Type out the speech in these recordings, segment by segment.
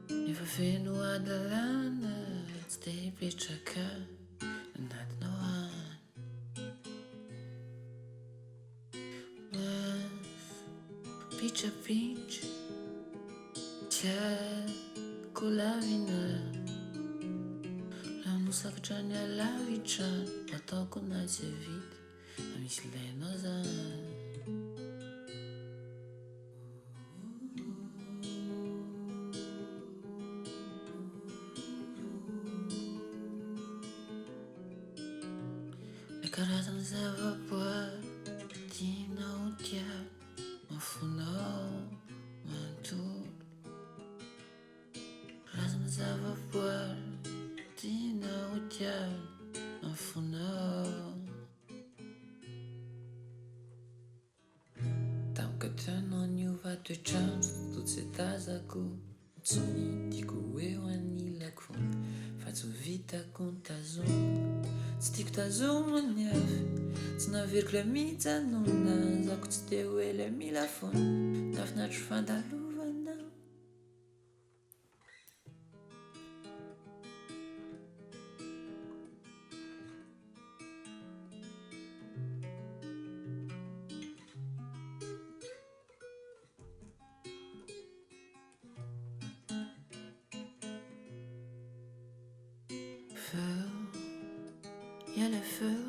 Never feel no other land. Stay picture not no one. Picture pinch, kulavina. La musa kchanya la vicha, attends qu'on aille assez vite. Ami silenosa. Le corazón se evapora, tina utia, mafuno, mantur. Corazón se evapora, tina utia, mafuno. Tam că non va te chance, toutes ces tas à coup. Tsuni diku wewani la kwon, facu vita kontazon. Stik tazon maniaf, tsna virkle mitza nona, zaku tste wele milafon, nafna chfanda luvana. Feu, y'a le feu,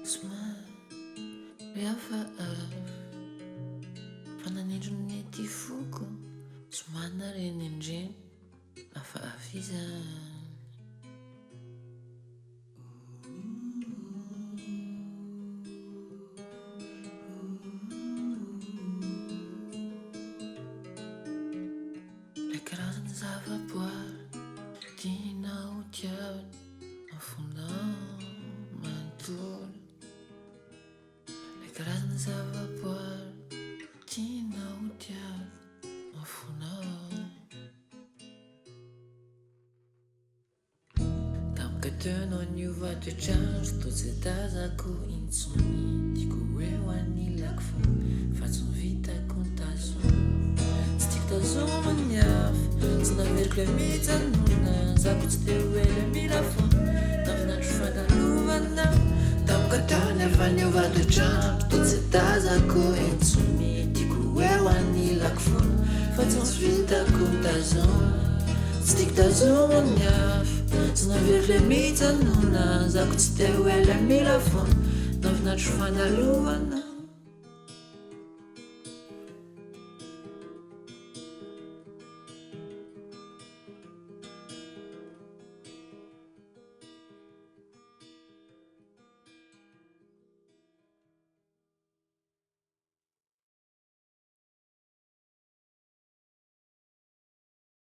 sma, y'a faaf. Prana ninjuni tifuku, sma nare ninjin, la faafizan. Le corazon s'evapore, tina utian, afundant mantul. Le corazon s'evapore, tina utian, afundant. Tam că non va te change, tot se taza cu insomni, dico wewani lakfon, facu vita kontazon. Stik tazon maniaf, tsna virkle mitza nuna, zaku tste wele milafon, nafna chfanda luvana. Tam că va te change, tot se taza cu insomni, dico wewani lakfon, facu vita kontazon. Stik tazon maniaf, tsna virkle mitza nuna, zaku tste wele milafon, nafna chfanda luvana.